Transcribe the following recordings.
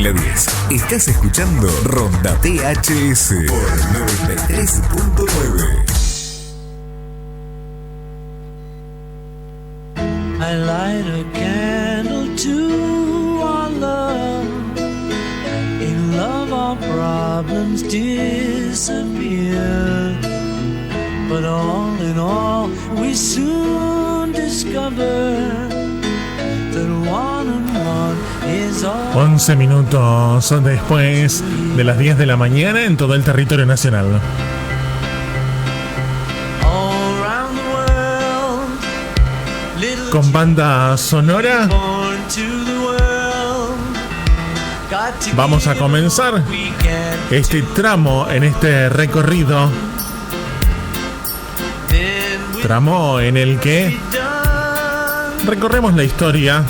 la 10. Estás escuchando Ronda PHS por 93.9. I light a candle to our love. In love our problems disappear. But all in all we soon discover that one and one is all. 11 minutos después de las 10 de la mañana en todo el territorio nacional. Con banda sonora vamos a comenzar este tramo en este recorrido. Tramo en el que recorremos la historia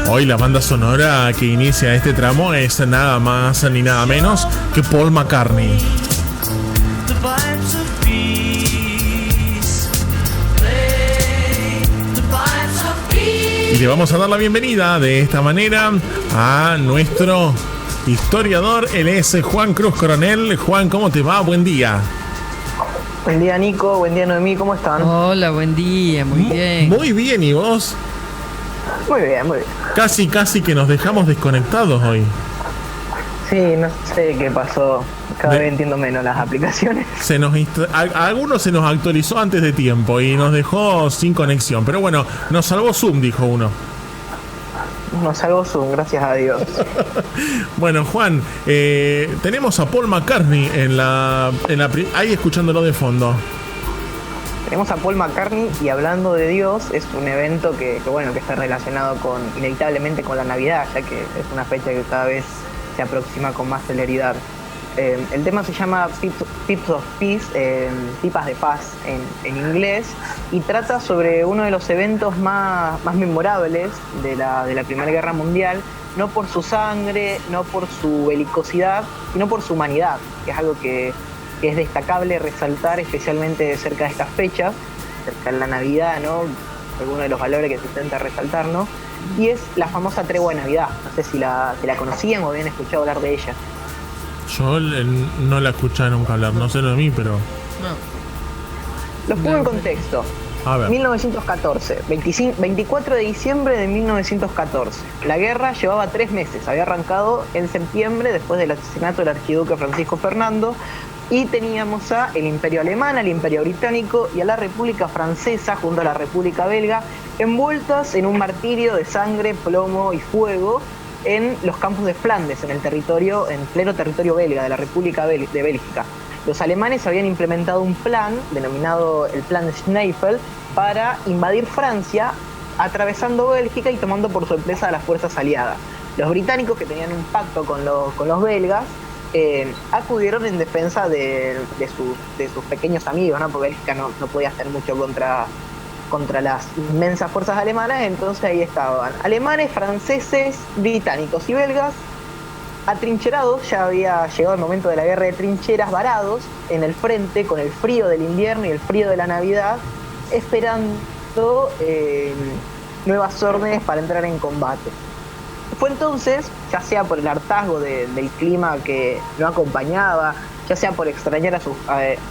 Hoy la banda sonora que inicia este tramo es nada más ni nada menos que Paul McCartney. Y le vamos a dar la bienvenida de esta manera a nuestro historiador. Él es Juan Cruz Coronel. Juan, ¿cómo te va? Buen día. Buen día, Nico. Buen día, Noemí. ¿Cmo están? Hola, buen día. Muy bien. Muy bien, ¿y vos? Muy bien, muy bien. Casi que nos dejamos desconectados hoy. Sí, no sé qué pasó. Cada vez entiendo menos las aplicaciones. A algunos se nos actualizó antes de tiempo y nos dejó sin conexión. Pero bueno, nos salvó Zoom, dijo uno. Nos salvó Zoom, gracias a Dios. Bueno, Juan, tenemos a Paul McCartney ahí escuchándolo de fondo. Tenemos a Paul McCartney y hablando de Dios, es un evento que está relacionado inevitablemente con la Navidad, ya que es una fecha que cada vez se aproxima con más celeridad. El tema se llama Pips of Peace, Pipas de Paz en inglés, y trata sobre uno de los eventos más memorables de la Primera Guerra Mundial, no por su sangre, no por su belicosidad, sino por su humanidad, que es algo que es destacable resaltar, especialmente cerca de estas fechas, cerca de la Navidad, ¿no? Algunos de los valores que se intenta resaltar, ¿no? Y es la famosa tregua de Navidad. No sé si la conocían o habían escuchado hablar de ella. Yo no la escuché nunca hablar, no sé lo de mí, pero... No. Los pongo en contexto. A ver. 1914, 24 de diciembre de 1914. La guerra llevaba 3 meses, había arrancado en septiembre después del asesinato del archiduque Francisco Fernando, y teníamos a el Imperio Alemán, al Imperio Británico y a la República Francesa junto a la República Belga envueltas en un martirio de sangre, plomo y fuego en los campos de Flandes, en pleno territorio belga de la República de Bélgica. Los alemanes habían implementado un plan denominado el Plan Schneifel para invadir Francia, atravesando Bélgica y tomando por sorpresa a las fuerzas aliadas. Los británicos, que tenían un pacto con los belgas, acudieron en defensa de sus pequeños amigos, ¿no? Porque Bélgica no podía hacer mucho contra las inmensas fuerzas alemanas. Entonces ahí estaban alemanes, franceses, británicos y belgas atrincherados. Ya había llegado el momento de la guerra de trincheras, varados en el frente con el frío del invierno y el frío de la Navidad, esperando nuevas órdenes para entrar en combate. Fue entonces, ya sea por el hartazgo del clima que no acompañaba, ya sea por extrañar a su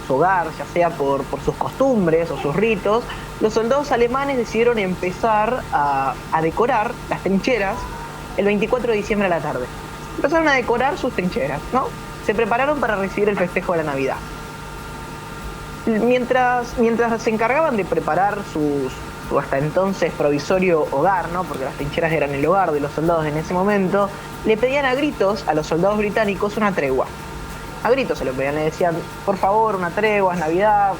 hogar, ya sea por sus costumbres o sus ritos, los soldados alemanes decidieron empezar a decorar las trincheras el 24 de diciembre a la tarde. Empezaron a decorar sus trincheras, ¿no? Se prepararon para recibir el festejo de la Navidad. Mientras se encargaban de preparar su hasta entonces provisorio hogar, ¿no? Porque las trincheras eran el hogar de los soldados en ese momento, le pedían a gritos a los soldados británicos una tregua. A gritos se lo pedían, le decían, por favor, una tregua, es Navidad,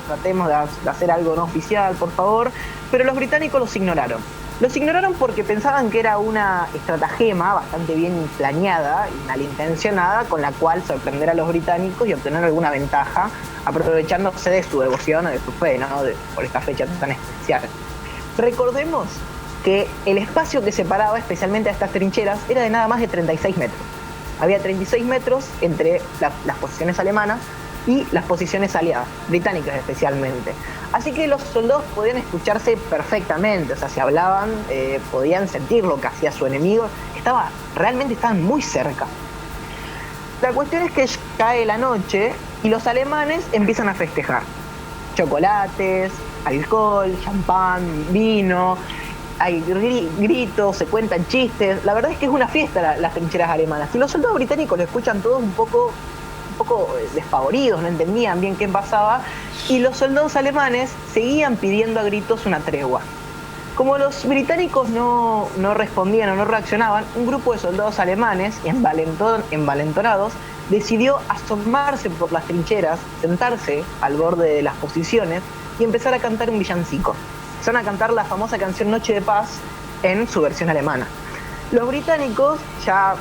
tratemos de hacer algo no oficial, por favor. Pero los británicos los ignoraron. Los ignoraron porque pensaban que era una estratagema bastante bien planeada y malintencionada con la cual sorprender a los británicos y obtener alguna ventaja, aprovechándose de su devoción o de su fe, ¿no? Por esta fecha tan especial. Recordemos que el espacio que separaba especialmente a estas trincheras era de nada más de 36 metros. Había 36 metros entre las posiciones alemanas y las posiciones aliadas, británicas especialmente. Así que los soldados podían escucharse perfectamente, o sea, si hablaban, podían sentir lo que hacía su enemigo, realmente estaban muy cerca. La cuestión es que cae la noche y los alemanes empiezan a festejar. Chocolates, alcohol, champán, vino, hay gritos, se cuentan chistes. La verdad es que es una fiesta las trincheras alemanas. Y los soldados británicos lo escuchan todos un poco despavoridos, no entendían bien qué pasaba. Y los soldados alemanes seguían pidiendo a gritos una tregua. Como los británicos no respondían o no reaccionaban, un grupo de soldados alemanes, envalentonados, decidió asomarse por las trincheras, sentarse al borde de las posiciones y empezar a cantar un villancico. Empezaron a cantar la famosa canción Noche de Paz en su versión alemana. Los británicos, ya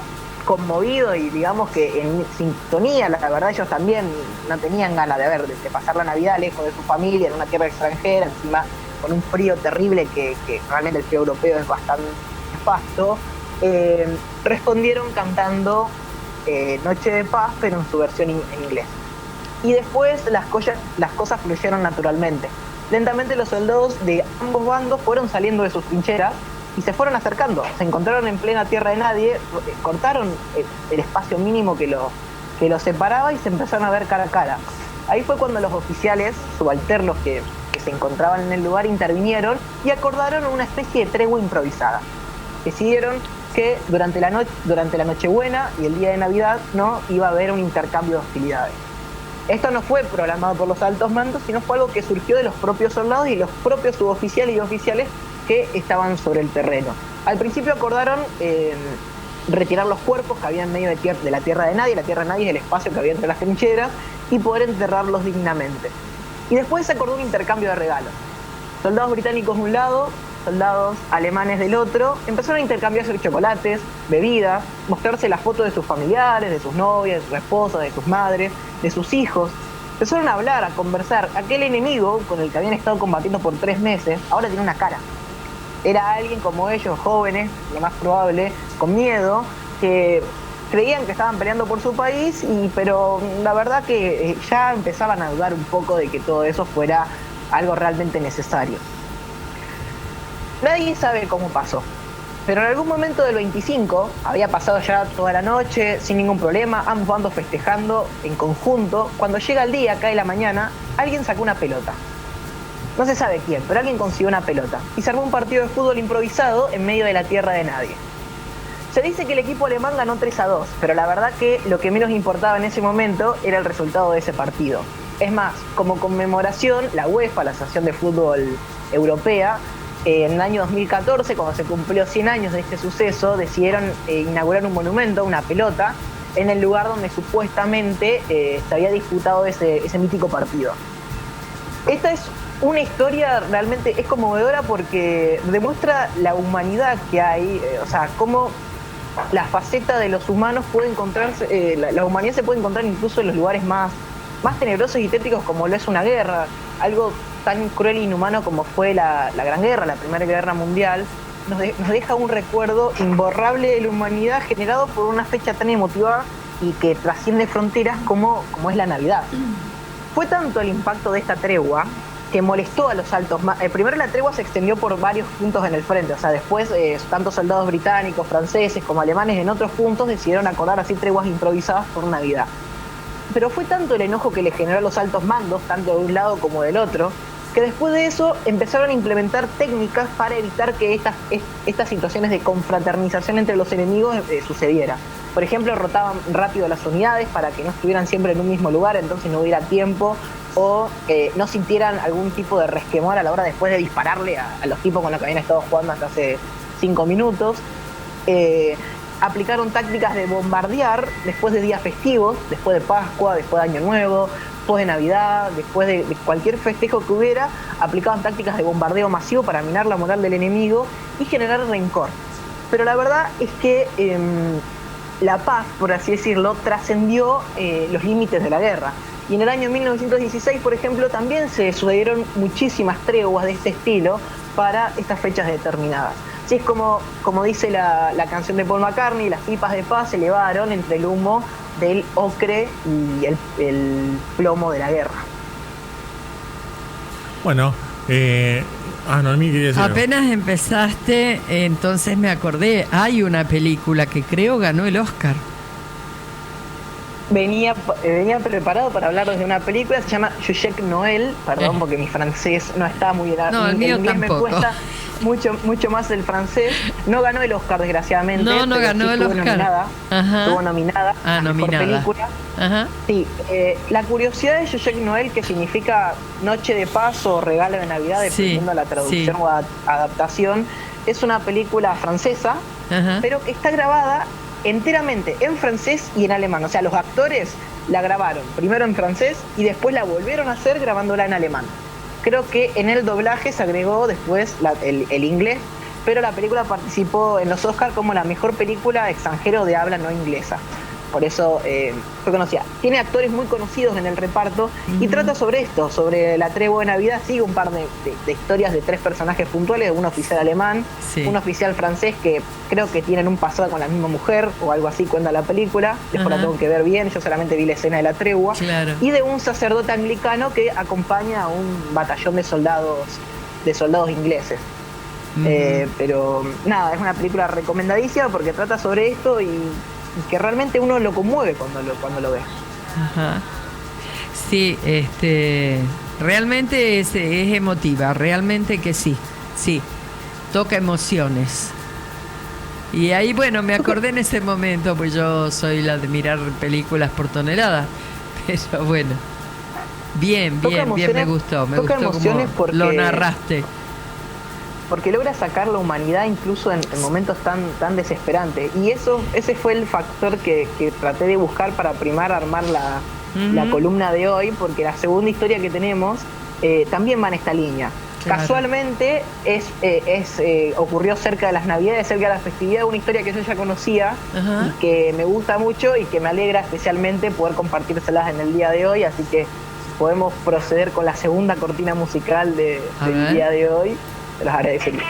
conmovidos y digamos que en sintonía, la verdad ellos también no tenían ganas de pasar la Navidad lejos de su familia, en una tierra extranjera, encima con un frío terrible que realmente el frío europeo es bastante nefasto, respondieron cantando Noche de Paz, pero en su versión en inglés. Y después las cosas fluyeron naturalmente. Lentamente los soldados de ambos bandos fueron saliendo de sus trincheras y se fueron acercando. Se encontraron en plena tierra de nadie, cortaron el espacio mínimo que los separaba y se empezaron a ver cara a cara. Ahí fue cuando los oficiales subalternos que se encontraban en el lugar intervinieron y acordaron una especie de tregua improvisada. Decidieron que durante la Nochebuena y el día de Navidad no iba a haber un intercambio de hostilidades. Esto no fue programado por los altos mandos, sino fue algo que surgió de los propios soldados y los propios suboficiales y oficiales que estaban sobre el terreno. Al principio acordaron retirar los cuerpos que había en medio de la tierra de nadie. La tierra de nadie es el espacio que había entre las trincheras, y poder enterrarlos dignamente. Y después se acordó un intercambio de regalos. Soldados británicos de un lado, soldados alemanes del otro, empezaron a intercambiarse chocolates, bebidas, mostrarse las fotos de sus familiares, de sus novias, de sus esposas, de sus madres, de sus hijos. Empezaron a hablar, a conversar. Aquel enemigo con el que habían estado combatiendo por 3 meses, ahora tiene una cara. Era alguien como ellos, jóvenes, lo más probable, con miedo, que creían que estaban peleando por su país, pero la verdad que ya empezaban a dudar un poco de que todo eso fuera algo realmente necesario. Nadie sabe cómo pasó, pero en algún momento del 25, había pasado ya toda la noche sin ningún problema, ambos bandos festejando en conjunto. Cuando llega el día, cae la mañana, alguien sacó una pelota. No se sabe quién, pero alguien consiguió una pelota y se armó un partido de fútbol improvisado en medio de la tierra de nadie. Se dice que el equipo alemán ganó 3-2, pero la verdad que lo que menos importaba en ese momento era el resultado de ese partido. Es más, como conmemoración, la UEFA, la Asociación de Fútbol Europea, en el año 2014, cuando se cumplió 100 años de este suceso, decidieron inaugurar un monumento, una pelota, en el lugar donde supuestamente se había disputado ese mítico partido. Esta es una historia realmente es conmovedora porque demuestra la humanidad que hay, o sea, cómo la faceta de los humanos puede encontrarse, la humanidad se puede encontrar incluso en los lugares más tenebrosos y tétricos como lo es una guerra, algo tan cruel e inhumano como fue la Gran Guerra, la Primera Guerra Mundial, nos deja un recuerdo imborrable de la humanidad generado por una fecha tan emotiva y que trasciende fronteras como es la Navidad. Fue tanto el impacto de esta tregua que molestó a los altos mandos. Primero la tregua se extendió por varios puntos en el frente, o sea, después tanto soldados británicos, franceses como alemanes en otros puntos decidieron acordar así treguas improvisadas por Navidad. Pero fue tanto el enojo que le generó a los altos mandos, tanto de un lado como del otro, que después de eso empezaron a implementar técnicas para evitar que estas situaciones de confraternización entre los enemigos sucedieran. Por ejemplo, rotaban rápido las unidades para que no estuvieran siempre en un mismo lugar, entonces no hubiera tiempo o no sintieran algún tipo de resquemor a la hora después de dispararle a los tipos con los que habían estado jugando hasta hace 5 minutos. Aplicaron tácticas de bombardear después de días festivos, después de Pascua, después de Año Nuevo, después de Navidad, después de cualquier festejo que hubiera, aplicaban tácticas de bombardeo masivo para minar la moral del enemigo y generar rencor. Pero la verdad es que la paz, por así decirlo, trascendió los límites de la guerra. Y en el año 1916, por ejemplo, también se sucedieron muchísimas treguas de este estilo para estas fechas determinadas. Así es como dice la canción de Paul McCartney, las pipas de paz se elevaron entre el humo del ocre y el plomo de la guerra. Bueno, Noemí quería decir algo. Apenas empezaste, entonces me acordé, hay una película que creo ganó el Oscar. Venía preparado para hablar de una película, se llama Jacques Noël, perdón porque mi francés no está muy bien. No, el mío inglés tampoco. me cuesta mucho más el francés. No ganó el Oscar, desgraciadamente. No ganó el Oscar. Estuvo nominada a mejor película. Ajá. Sí, la curiosidad de Jacques Noël, que significa noche de paz o regalo de Navidad, dependiendo de la traducción o adaptación, es una película francesa, pero que está grabada enteramente en francés y en alemán. O sea, los actores la grabaron primero en francés y después la volvieron a hacer grabándola en alemán. Creo que en el doblaje se agregó después el inglés, pero la película participó en los Oscars como la mejor película extranjero de habla no inglesa. Por eso fue conocida. Tiene actores muy conocidos en el reparto y trata sobre esto, sobre la tregua de Navidad. Sigue un par de historias de 3 personajes puntuales, un oficial alemán, un oficial francés que creo que tienen un pasado con la misma mujer o algo así, cuenta la película. Después la tengo que ver bien, yo solamente vi la escena de la tregua. Claro. Y de un sacerdote anglicano que acompaña a un batallón de soldados ingleses. Pero nada, es una película recomendadísima porque trata sobre esto y que realmente uno lo conmueve cuando lo ve. Ajá. Sí, realmente es emotiva, realmente que sí, toca emociones. Y ahí, bueno, me acordé en ese momento, pues yo soy la de mirar películas por tonelada, pero bueno, bien, me gustó como lo narraste. Porque logra sacar la humanidad incluso en momentos tan desesperantes. Y ese fue el factor que traté de buscar para armar la columna de hoy, porque la segunda historia que tenemos también va en esta línea. Claro. Casualmente ocurrió cerca de las Navidades, cerca de la festividad, una historia que yo ya conocía y que me gusta mucho y que me alegra especialmente poder compartírselas en el día de hoy. Así que podemos proceder con la segunda cortina musical del día de hoy. Te los agradecería.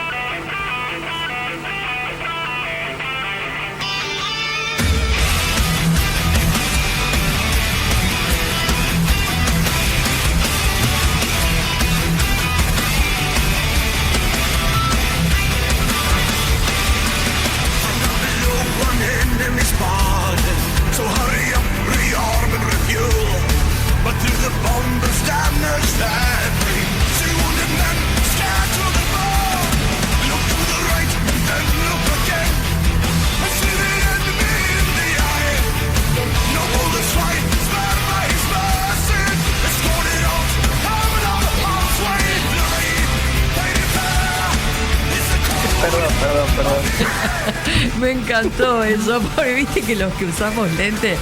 Me encantó eso, porque viste que los que usamos lentes,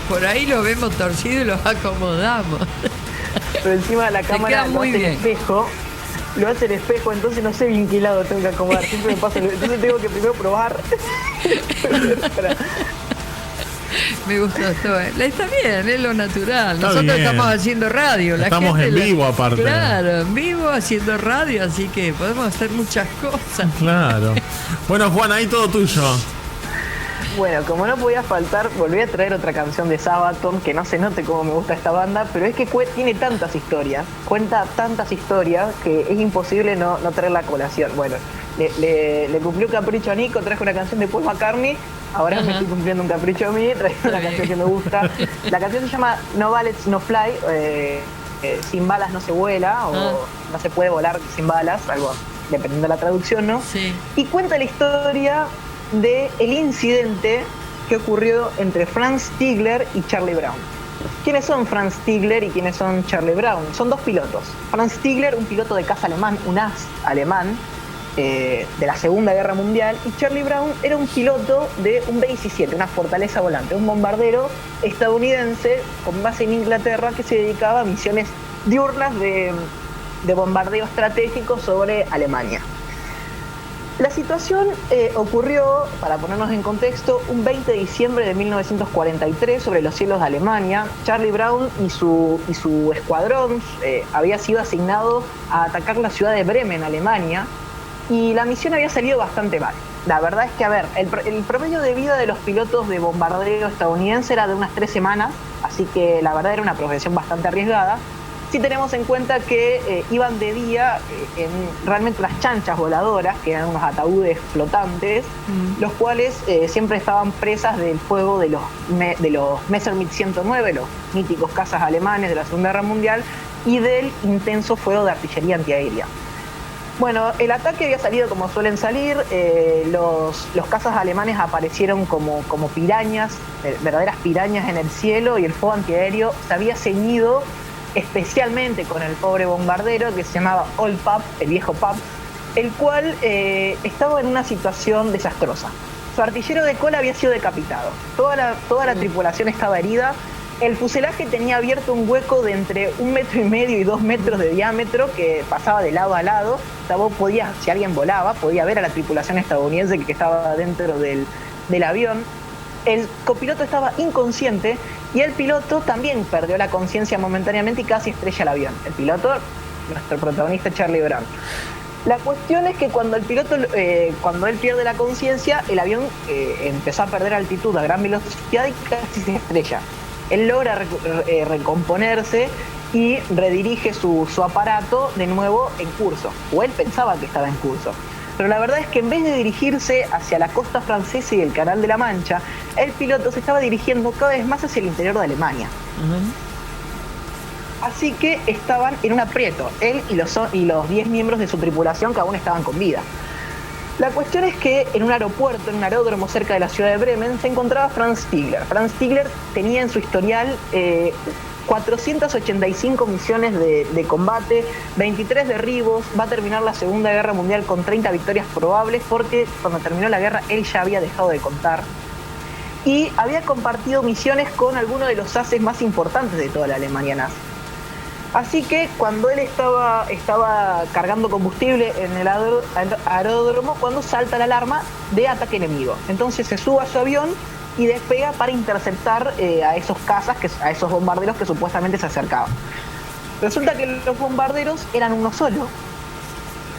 por ahí lo vemos torcido y los acomodamos. Pero encima de la cámara lo hace el espejo, entonces no sé bien qué lado tengo que acomodar. Siempre me pasa, entonces tengo que primero probar. Me gustó esto. Está bien, es lo natural. Nosotros bien. Estamos haciendo radio. Estamos en vivo aparte. Claro, en vivo haciendo radio, así que podemos hacer muchas cosas. Claro. Bueno, Juan, ahí todo tuyo. Bueno, como no podía faltar, volví a traer otra canción de Sabaton, que no se note cómo me gusta esta banda, pero es que tiene tantas historias, cuenta tantas historias, que es imposible no traerla a colación. Bueno, le cumplió un capricho a Nico, traje una canción de Paul McCartney, ahora me estoy cumpliendo un capricho a mí, traje una canción que me gusta. La canción se llama No Bullets, No Fly, sin balas no se vuela, o no se puede volar sin balas, algo dependiendo de la traducción, ¿no? Sí. Y cuenta la historia de el incidente que ocurrió entre Franz Stigler y Charlie Brown. ¿Quiénes son Franz Stigler y quiénes son Charlie Brown? Son 2 pilotos. Franz Stigler, un piloto de caza alemán, un as alemán de la Segunda Guerra Mundial, y Charlie Brown era un piloto de un B-17, una fortaleza volante, un bombardero estadounidense con base en Inglaterra que se dedicaba a misiones diurnas de bombardeo estratégico sobre Alemania. La situación ocurrió, para ponernos en contexto, un 20 de diciembre de 1943 sobre los cielos de Alemania. Charlie Brown y su escuadrón había sido asignado a atacar la ciudad de Bremen, Alemania, y la misión había salido bastante mal. La verdad es que, a ver, el promedio de vida de los pilotos de bombardeo estadounidense era de unas 3 semanas, así que la verdad era una profesión bastante arriesgada. Si tenemos en cuenta que iban de día en realmente unas chanchas voladoras, que eran unos ataúdes flotantes, los cuales siempre estaban presas del fuego de los Messerschmitt 109, los míticos cazas alemanes de la Segunda Guerra Mundial, y del intenso fuego de artillería antiaérea. Bueno, el ataque había salido como suelen salir, los cazas alemanes aparecieron como pirañas, verdaderas pirañas en el cielo, y el fuego antiaéreo se había ceñido especialmente con el pobre bombardero que se llamaba Old Pup, el viejo Pup, el cual estaba en una situación desastrosa. Su artillero de cola había sido decapitado, toda la tripulación estaba herida. El fuselaje tenía abierto un hueco de entre 1,5 metros y 2 metros de diámetro que pasaba de lado a lado. O sea, vos podías, si alguien volaba, podía ver a la tripulación estadounidense que estaba dentro del avión. El copiloto estaba inconsciente y el piloto también perdió la conciencia momentáneamente y casi estrella el avión. El piloto, nuestro protagonista Charlie Brown. La cuestión es que cuando el piloto, cuando él pierde la conciencia, el avión empezó a perder altitud a gran velocidad y casi se estrella. Él logra recomponerse y redirige su aparato de nuevo en curso, o él pensaba que estaba en curso. Pero la verdad es que en vez de dirigirse hacia la costa francesa y el Canal de la Mancha, el piloto se estaba dirigiendo cada vez más hacia el interior de Alemania. Así que estaban en un aprieto, él y los 10 miembros de su tripulación que aún estaban con vida. La cuestión es que en un aeropuerto, en un aeródromo cerca de la ciudad de Bremen, se encontraba Franz Stigler. Franz Stigler tenía en su historial 485 misiones de combate, 23 derribos, va a terminar la Segunda Guerra Mundial con 30 victorias probables, porque cuando terminó la guerra él ya había dejado de contar. Y había compartido misiones con algunos de los ases más importantes de toda la Alemania nazi. Así que cuando él estaba cargando combustible en el aeródromo, cuando salta la alarma de ataque enemigo. Entonces se sube a su avión y despega para interceptar a esos cazas, a esos bombarderos que supuestamente se acercaban. Resulta que los bombarderos eran uno solo,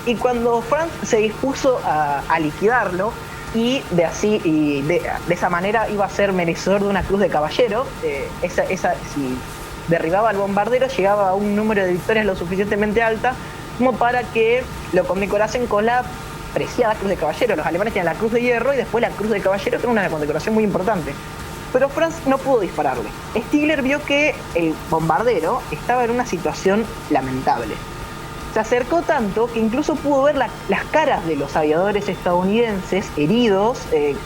y cuando Franz se dispuso a liquidarlo, y de esa manera iba a ser merecedor de una cruz de caballero, si derribaba al bombardero, llegaba a un número de victorias lo suficientemente alta como para que lo condecorasen con la preciada cruz de caballero. Los alemanes tenían la cruz de hierro y después la cruz de caballero, que era una condecoración muy importante. Pero Franz no pudo dispararle. Stigler vio que el bombardero estaba en una situación lamentable. Se acercó tanto que incluso pudo ver las caras de los aviadores estadounidenses heridos,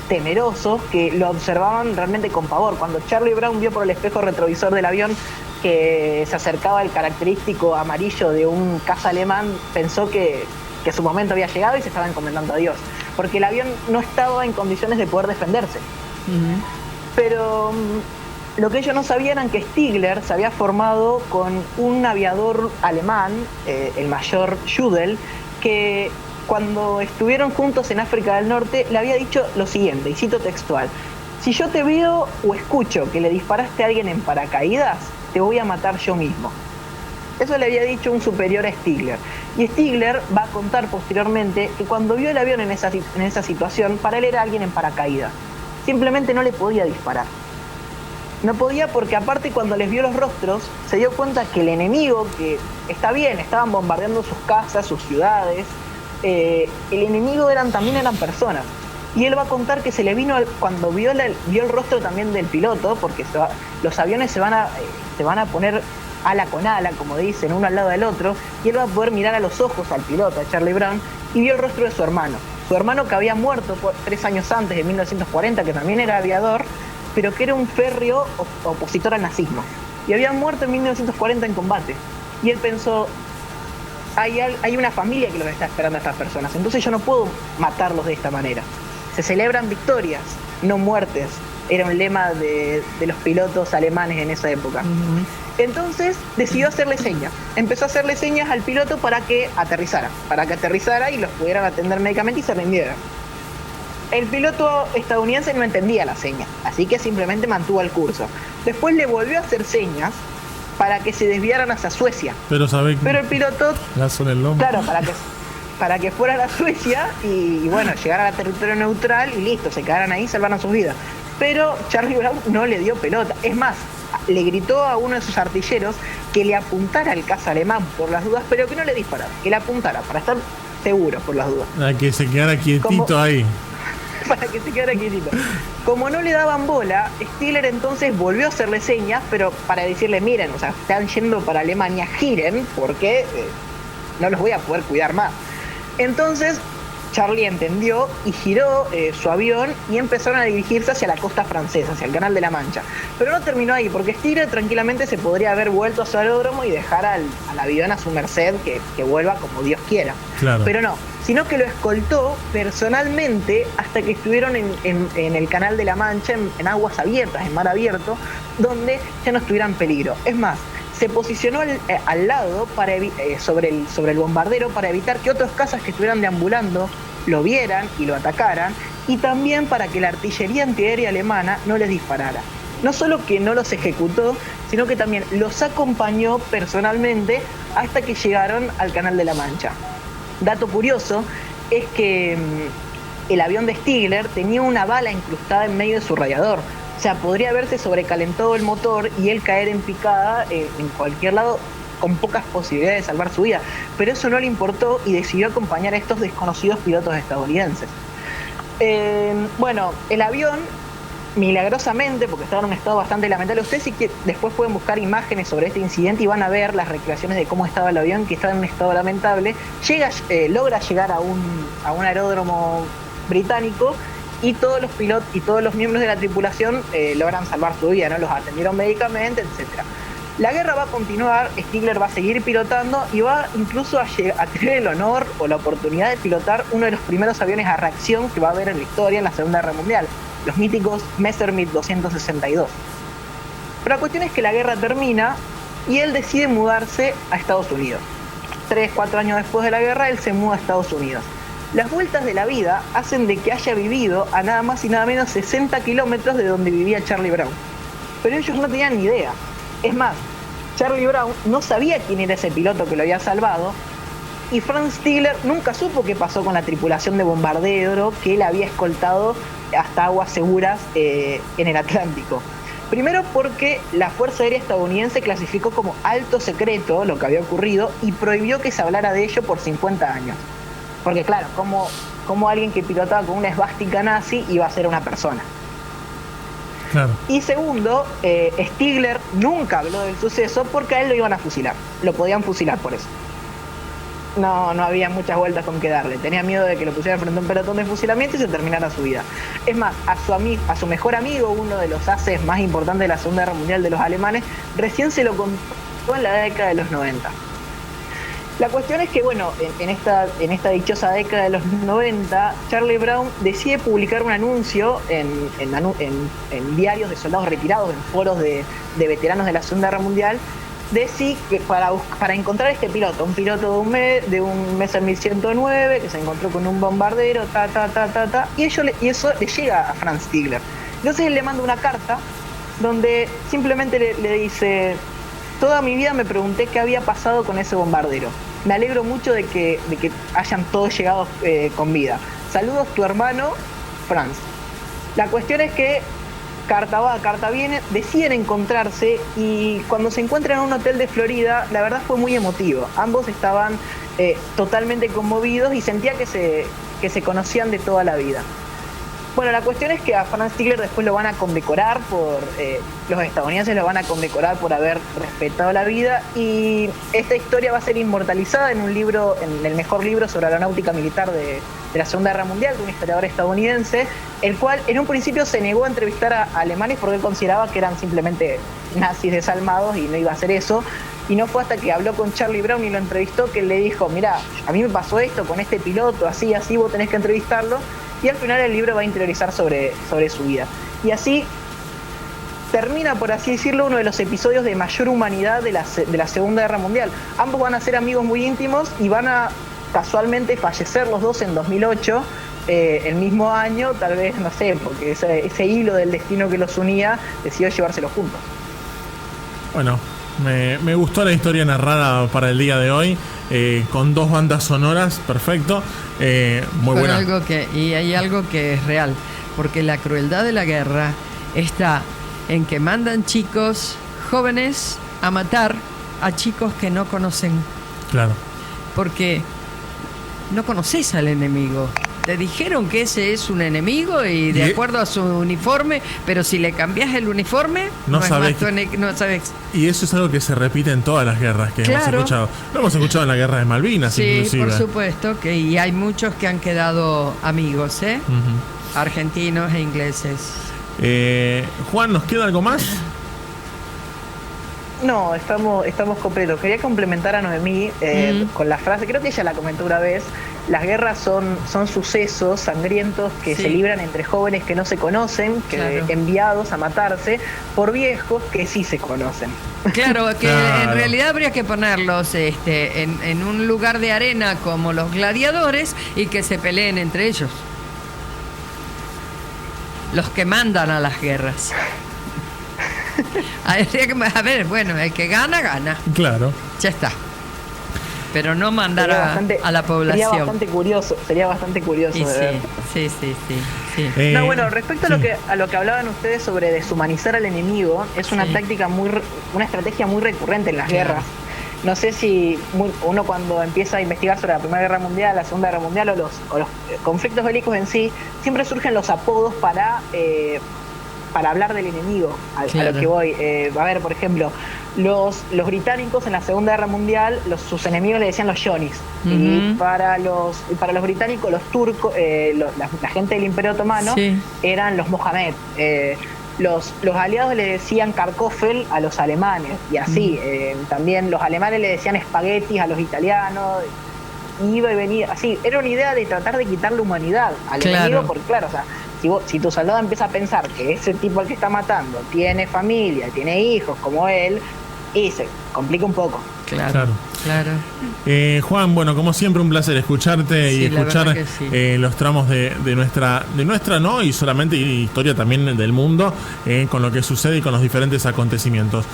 temerosos, que lo observaban realmente con pavor. Cuando Charlie Brown vio por el espejo retrovisor del avión que se acercaba el característico amarillo de un caza alemán, pensó que su momento había llegado y se estaba encomendando a Dios, porque el avión no estaba en condiciones de poder defenderse. Pero lo que ellos no sabían era que Stigler se había formado con un aviador alemán, el mayor Judel, que cuando estuvieron juntos en África del Norte le había dicho lo siguiente, y cito textual: si yo te veo o escucho que le disparaste a alguien en paracaídas, te voy a matar yo mismo. Eso le había dicho un superior a Stigler. Y Stigler va a contar posteriormente que cuando vio el avión en esa situación, para él era alguien en paracaídas. Simplemente no le podía disparar. No podía porque aparte cuando les vio los rostros, se dio cuenta que el enemigo, que está bien, estaban bombardeando sus casas, sus ciudades, el enemigo también eran personas. Y él va a contar que se le vino, cuando vio el rostro también del piloto, porque los aviones se van a poner ala con ala, como dicen, uno al lado del otro, y él va a poder mirar a los ojos al piloto, a Charlie Brown, y vio el rostro de su hermano que había muerto 3 años antes, en 1940, que también era aviador, pero que era un férreo opositor al nazismo, y había muerto en 1940 en combate. Y él pensó, hay una familia que los está esperando a estas personas, entonces yo no puedo matarlos de esta manera. Se celebran victorias, no muertes. Era un lema de los pilotos alemanes en esa época. Entonces decidió hacerle señas. Empezó a hacerle señas al piloto para que aterrizara y los pudieran atender médicamente y se rindiera. El piloto estadounidense no entendía la seña, así que simplemente mantuvo el curso. Después le volvió a hacer señas para que se desviaran hacia Suecia. Pero el piloto... Claro, para que fueran a Suecia y bueno, llegaran a territorio neutral y listo, se quedaran ahí y salvaran sus vidas. Pero Charlie Brown no le dio pelota. Es más, le gritó a uno de sus artilleros que le apuntara al caza alemán por las dudas, pero que no le disparara, que le apuntara para estar seguro por las dudas. Para que se quedara quietito ahí. Para que se quedara quietito. Como no le daban bola, Stigler entonces volvió a hacerle señas, pero para decirle, miren, o sea, están yendo para Alemania, giren, porque no los voy a poder cuidar más. Entonces Charlie entendió y giró su avión y empezaron a dirigirse hacia la costa francesa, hacia el Canal de la Mancha. Pero no terminó ahí, porque Stigler tranquilamente se podría haber vuelto a su aeródromo y dejar al avión a su merced, que vuelva como Dios quiera. Claro. Pero no, sino que lo escoltó personalmente hasta que estuvieron en el Canal de la Mancha, en aguas abiertas, en mar abierto, donde ya no estuviera en peligro. Es más, se posicionó al lado sobre el bombardero para evitar que otros cazas que estuvieran deambulando lo vieran y lo atacaran, y también para que la artillería antiaérea alemana no les disparara. No solo que no los ejecutó, sino que también los acompañó personalmente hasta que llegaron al Canal de la Mancha. Dato curioso es que el avión de Stigler tenía una bala incrustada en medio de su radiador. O sea, podría haberse sobrecalentado el motor y él caer en picada en cualquier lado con pocas posibilidades de salvar su vida. Pero eso no le importó y decidió acompañar a estos desconocidos pilotos estadounidenses. Bueno, el avión, milagrosamente, porque estaba en un estado bastante lamentable, ustedes sí que después pueden buscar imágenes sobre este incidente y van a ver las recreaciones de cómo estaba el avión, que estaba en un estado lamentable. Logra llegar a un aeródromo británico, y todos los pilotos y todos los miembros de la tripulación logran salvar su vida, ¿no? Los atendieron médicamente, etc. La guerra va a continuar, Stigler va a seguir pilotando y va incluso a tener el honor o la oportunidad de pilotar uno de los primeros aviones a reacción que va a haber en la historia en la Segunda Guerra Mundial, los míticos Messerschmitt 262. Pero la cuestión es que la guerra termina y él decide mudarse a Estados Unidos. 3-4 años después de la guerra, él se muda a Estados Unidos. Las vueltas de la vida hacen de que haya vivido a nada más y nada menos 60 kilómetros de donde vivía Charlie Brown. Pero ellos no tenían ni idea. Es más, Charlie Brown no sabía quién era ese piloto que lo había salvado, y Franz Stigler nunca supo qué pasó con la tripulación de bombardero que él había escoltado hasta aguas seguras en el Atlántico. Primero porque la Fuerza Aérea estadounidense clasificó como alto secreto lo que había ocurrido y prohibió que se hablara de ello por 50 años. Porque claro, como alguien que pilotaba con una esvástica nazi iba a ser una persona. Claro. Y segundo, Stigler nunca habló del suceso porque a él lo iban a fusilar. Lo podían fusilar por eso. No había muchas vueltas con qué darle. Tenía miedo de que lo pusieran frente a un pelotón de fusilamiento y se terminara su vida. Es más, a su mejor amigo, uno de los ases más importantes de la Segunda Guerra Mundial de los alemanes, recién se lo contó en la década de los 90. La cuestión es que, bueno, en esta dichosa década de los 90, Charlie Brown decide publicar un anuncio en diarios de soldados retirados, en foros de veteranos de la Segunda Guerra Mundial, de sí, que para encontrar a este piloto, un piloto de un Messerschmitt 109 que se encontró con un bombardero, y eso le llega a Franz Stigler. Entonces él le manda una carta donde simplemente le dice: toda mi vida me pregunté qué había pasado con ese bombardero. Me alegro mucho de que hayan todos llegado con vida. Saludos, tu hermano, Franz. La cuestión es que carta va, carta viene, deciden encontrarse, y cuando se encuentran en un hotel de Florida, la verdad fue muy emotivo. Ambos estaban totalmente conmovidos y sentía que se conocían de toda la vida. Bueno, la cuestión es que a Franz Stigler después lo van a condecorar los estadounidenses lo van a condecorar por haber respetado la vida, y esta historia va a ser inmortalizada en un libro, en el mejor libro sobre aeronáutica militar de la Segunda Guerra Mundial, de un historiador estadounidense, el cual en un principio se negó a entrevistar a alemanes porque él consideraba que eran simplemente nazis desalmados y no iba a hacer eso. Y no fue hasta que habló con Charlie Brown y lo entrevistó que él le dijo: mira, a mí me pasó esto con este piloto, así, vos tenés que entrevistarlo. Y al final el libro va a interiorizar sobre su vida. Y así termina, por así decirlo, uno de los episodios de mayor humanidad de la Segunda Guerra Mundial. Ambos van a ser amigos muy íntimos y van a casualmente fallecer los dos en 2008, el mismo año, tal vez, no sé, porque ese hilo del destino que los unía decidió llevárselos juntos. Bueno, me gustó la historia narrada para el día de hoy. con 2 bandas sonoras, perfecto, muy buena. Y hay algo que es real, porque la crueldad de la guerra está en que mandan chicos jóvenes a matar a chicos que no conocen. Claro. Porque no conoces al enemigo. Te dijeron que ese es un enemigo y de acuerdo a su uniforme, pero si le cambias el uniforme, no sabes. No sabes. Y eso es algo que se repite en todas las guerras que hemos escuchado. Lo hemos escuchado en la guerra de Malvinas, sí, inclusive. Por supuesto, y hay muchos que han quedado amigos, argentinos e ingleses. Juan, ¿nos queda algo más? No, estamos completos. Quería complementar a Noemí con la frase, creo que ella la comentó una vez: las guerras son sucesos sangrientos que se libran entre jóvenes que no se conocen, enviados a matarse por viejos que sí se conocen. Claro, que en realidad habría que ponerlos en un lugar de arena como los gladiadores y que se peleen entre ellos. Los que mandan a las guerras. A ver, bueno, el que gana, gana. Claro. Ya está. Pero no mandar a la población. Sería bastante curioso. Sí. No, bueno, respecto a lo que hablaban ustedes sobre deshumanizar al enemigo, es una táctica una estrategia muy recurrente en las guerras. No sé si uno cuando empieza a investigar sobre la Primera Guerra Mundial, la Segunda Guerra Mundial o los conflictos bélicos en sí, siempre surgen los apodos para hablar del enemigo, a lo que voy. A ver, por ejemplo, los británicos en la Segunda Guerra Mundial, sus enemigos le decían los Johnnies. Y para los británicos, los turcos, la gente del Imperio Otomano, eran los Mohamed. Los aliados le decían Kartoffel a los alemanes, y así. También los alemanes le decían espaguetis a los italianos. Iba y venía, así. Era una idea de tratar de quitarle humanidad al enemigo, porque claro, o sea, si tu soldado empieza a pensar que ese tipo al que está matando tiene familia, tiene hijos como él, y se complica un poco. Claro. Juan, bueno, como siempre un placer escucharte y escuchar los tramos de nuestra no, y solamente historia también del mundo, con lo que sucede y con los diferentes acontecimientos.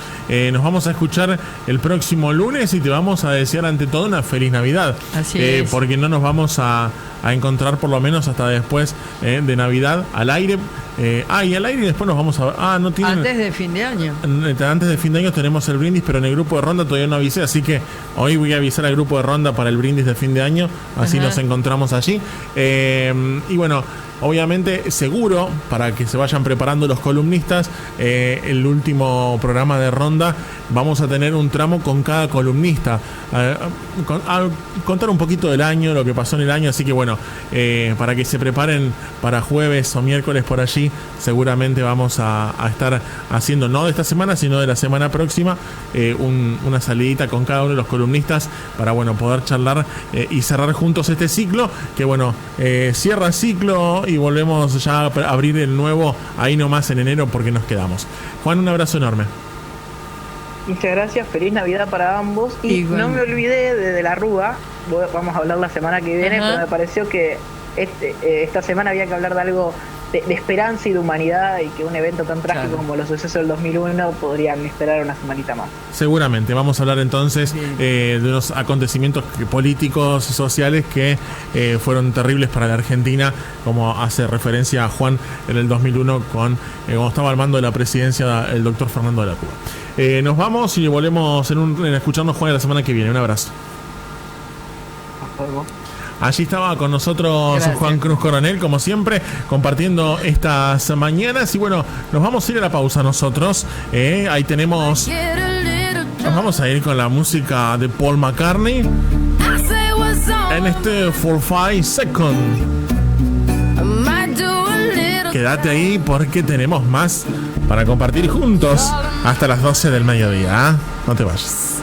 Nos vamos a escuchar el próximo lunes y te vamos a desear ante todo una feliz Navidad. Así es. Porque no nos vamos a encontrar por lo menos hasta después de Navidad al aire. Y al aire después nos vamos a... no tienen... Antes de fin de año. Antes de fin de año tenemos el brindis, pero en el grupo de Ronda todavía no avisé, así que hoy voy a avisar al grupo de Ronda para el brindis de fin de año, así nos encontramos allí. Y bueno, obviamente, seguro, para que se vayan preparando los columnistas, el último programa de Ronda vamos a tener un tramo con cada columnista, a contar un poquito del año, lo que pasó en el año, así que bueno, para que se preparen para jueves o miércoles por allí, seguramente vamos a estar haciendo, no de esta semana, sino de la semana próxima, una salidita con cada uno de los columnistas para poder charlar y cerrar juntos este ciclo, que cierra ciclo y volvemos ya a abrir el nuevo ahí nomás en enero, porque nos quedamos. Juan, un abrazo enorme. Muchas gracias, feliz Navidad para ambos. Y no me olvidé de la Rúa, vamos a hablar la semana que viene, pero me pareció que esta semana había que hablar de algo de esperanza y de humanidad, y que un evento tan trágico como los sucesos del 2001 podrían esperar una semanita más. Seguramente, vamos a hablar entonces de unos acontecimientos políticos, sociales que fueron terribles para la Argentina, como hace referencia a Juan en el 2001 cuando estaba al mando de la presidencia el doctor Fernando de la Rúa. Nos vamos y volvemos en escucharnos, Juan, la semana que viene. Un abrazo. Hasta luego. Allí estaba con nosotros Juan Cruz Coronel, como siempre, compartiendo estas mañanas. Y nos vamos a ir a la pausa nosotros. Ahí tenemos... Nos vamos a ir con la música de Paul McCartney en este 45 Seconds. Quédate ahí porque tenemos más para compartir juntos hasta las 12 del mediodía. No te vayas.